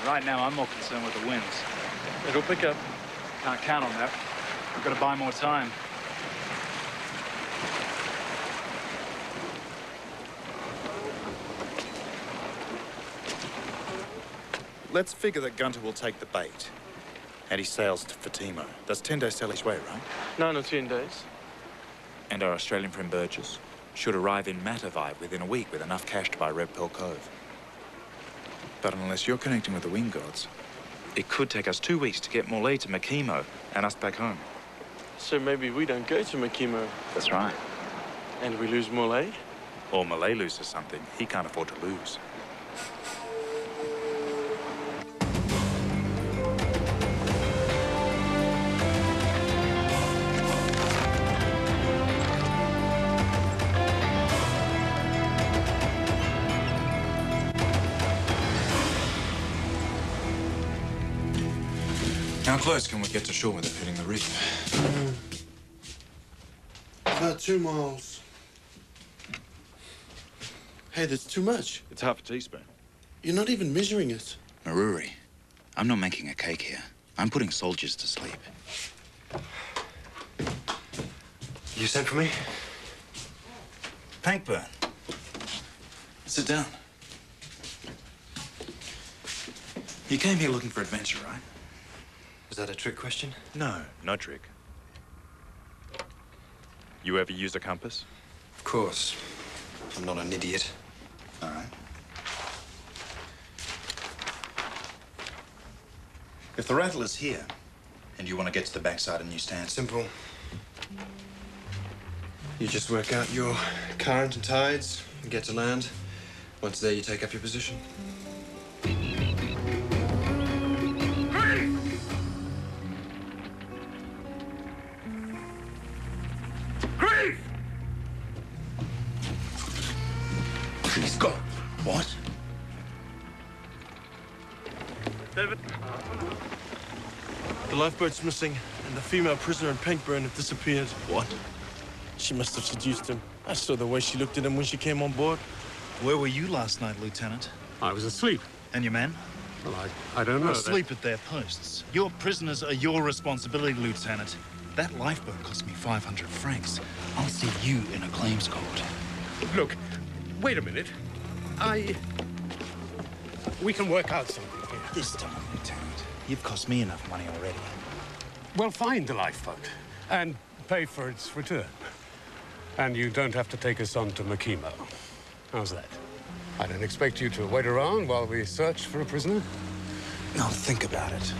Right now, I'm more concerned with the winds. It'll pick up. Can't count on that. We've got to buy more time. Let's figure that Gunter will take the bait. And he sails to Fatima. That's 10 days sail each way, right? 9 or 10 days. And our Australian friend Burgess should arrive in Matavai within a week with enough cash to buy Red Pearl Cove. But unless you're connecting with the wind gods, it could take us 2 weeks to get Morlaix to Makimo and us back home. So maybe we don't go to Makimo. That's right. And we lose Morlaix? Or Morlaix loses something he can't afford to lose. How close can we get to shore without hitting the reef? About 2 miles. Hey, that's too much. It's half a teaspoon. You're not even measuring it. Maruri, I'm not making a cake here. I'm putting soldiers to sleep. You sent for me? Pankburn. Sit down. You came here looking for adventure, right? Was that a trick question? No, no trick. You ever use a compass? Of course. I'm not an idiot. All right. If the rattle is here, and you want to get to the backside of New Stand, Simple. You just work out your current and tides and get to land. Once there, you take up your position. Please go. What? David? The lifeboat's missing, and the female prisoner in Pankburn have disappeared. What? She must have seduced him. I saw the way she looked at him when she came on board. Where were you last night, Lieutenant? I was asleep. And your men? Well, I don't know. Asleep at their posts. Your prisoners are your responsibility, Lieutenant. That lifeboat cost me 500 francs. I'll see you in a claims court. Look, wait a minute. We can work out something here. This time, Lieutenant, you've cost me enough money already. We'll find the lifeboat and pay for its return. And you don't have to take us on to Makimo. How's that? I don't expect you to wait around while we search for a prisoner. I'll think about it.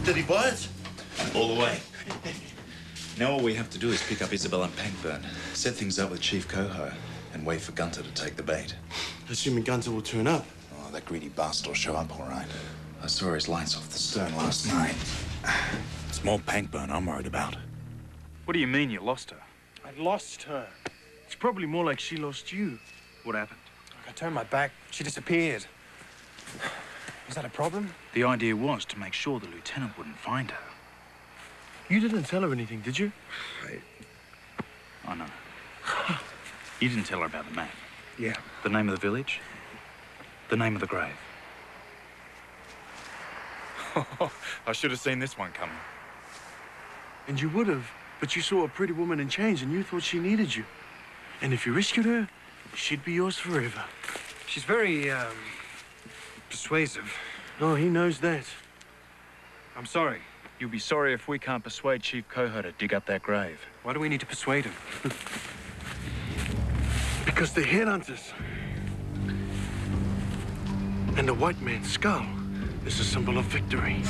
Did he buy it? All the way. Now all we have to do is pick up Isabel and Pankburn, set things up with Chief Coho, and wait for Gunter to take the bait. Assuming Gunter will turn up. Oh, that greedy bastard will show up all right. I saw his lights off the stern last night. It's more Pankburn I'm worried about. What do you mean you lost her? I lost her. It's probably more like she lost you. What happened? I turned my back. She disappeared. Is that a problem? The idea was to make sure the lieutenant wouldn't find her. You didn't tell her anything, did you? I know. You didn't tell her about the map. Yeah. The name of the village? The name of the grave? I should have seen this one coming. And you would have, but you saw a pretty woman in chains and you thought she needed you. And if you rescued her, she'd be yours forever. She's very, persuasive. Oh, he knows that. I'm sorry. You'll be sorry if we can't persuade Chief Coho to dig up that grave. Why do we need to persuade him? Because they're headhunters. And the white man's skull is a symbol of victory.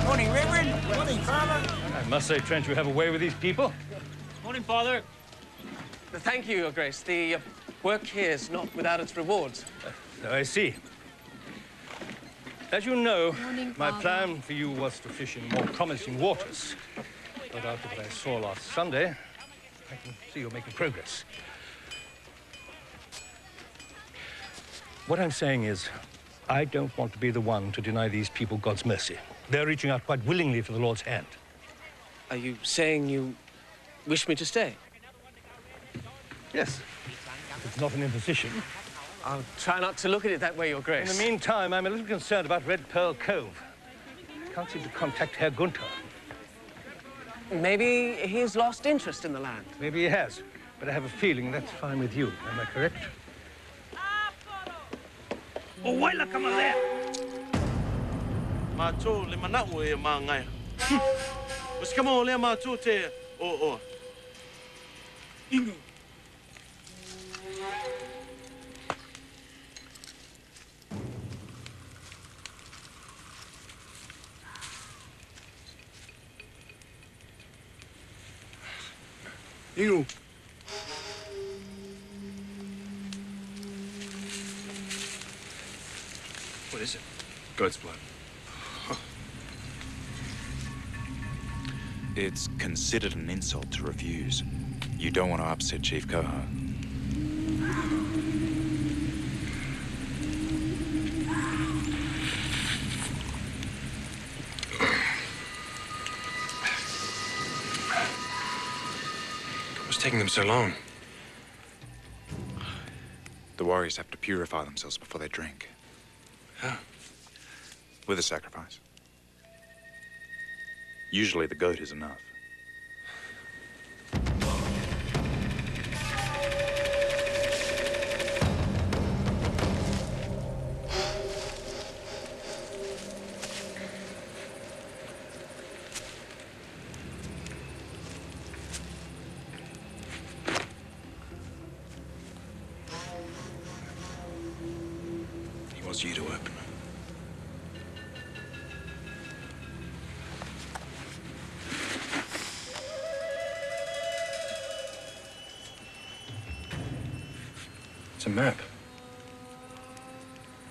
Morning, Reverend. Morning, Father. I must say, Trent, you have a way with these people. Morning, Father. Thank you, Your Grace. The work here is not without its rewards. I see. As you know, Morning, my Father. plan for you was to fish in more promising waters. But after what I saw last Sunday, I can see you're making progress. What I'm saying is, I don't want to be the one to deny these people God's mercy. They're reaching out quite willingly for the Lord's hand. Are you saying you wish me to stay? Yes. It's not an imposition. I'll try not to look at it that way, Your Grace. In the meantime, I'm a little concerned about Red Pearl Cove. I can't seem to contact Herr Gunther. Maybe he's lost interest in the land. Maybe he has, but I have a feeling that's fine with you. Am I correct? Oh, wait, look, come on there. Mato le manau e mangai. Mas kamo le mato te o. Ingu. Ingu. What is it? Goat's blood. It's considered an insult to refuse. You don't want to upset Chief Coho. What's taking them so long? The warriors have to purify themselves before they drink. How? With a sacrifice. Usually the goat is enough. He wants you to open. It's a map.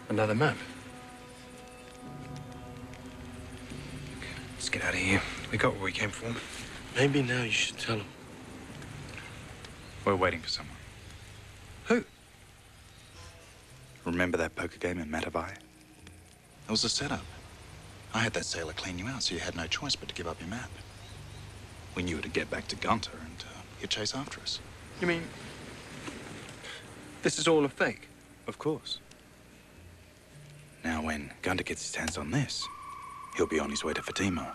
Another map. Let's get out of here. We got what we came for. Maybe now you should tell him. We're waiting for someone. Who? Remember that poker game in Matavai? It was a setup. I had that sailor clean you out, so you had no choice but to give up your map. We knew to get back to Gunter and he'd chase after us. You mean this is all a fake? Of course. Now, when Gunter gets his hands on this, he'll be on his way to Fatima.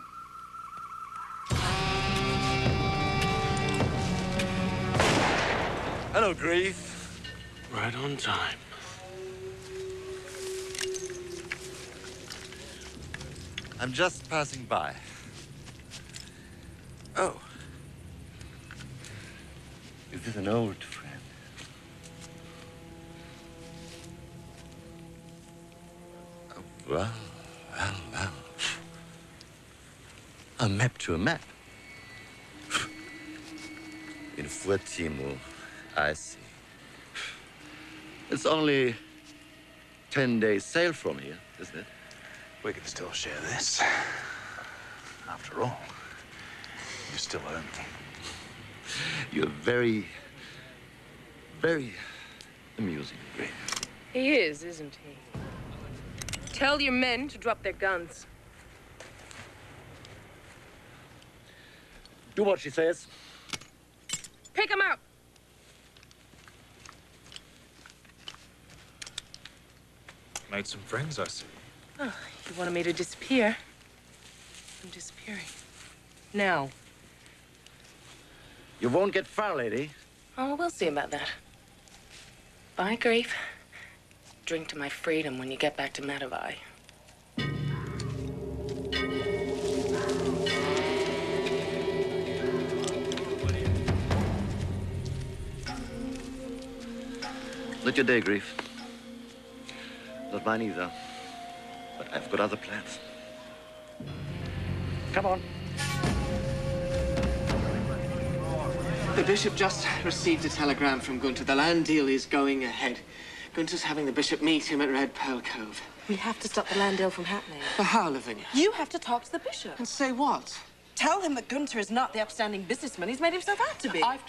Hello, Grief. Right on time. I'm just passing by. Oh. Is this an old friend? Well. A map to a map. In Fatima, I see. It's only 10 days sail from here, isn't it? We can still share this. After all, you still own me. You're very, very amusing, Gray. He is, isn't he? Tell your men to drop their guns. Do what she says. Pick him up! Made some friends, I see. Oh, you wanted me to disappear. I'm disappearing. Now. You won't get far, lady. Oh, we'll see about that. Bye, Grief. Drink to my freedom when you get back to Matavai. Not your day, Grief. Not mine either. But I've got other plans. Come on. The bishop just received a telegram from Gunter. The land deal is going ahead. Gunter's having the bishop meet him at Red Pearl Cove. We have to stop the land deal from happening. For how, Lavinia? You have to talk to the bishop. And say what? Tell him that Gunter is not the upstanding businessman he's made himself out to be. I've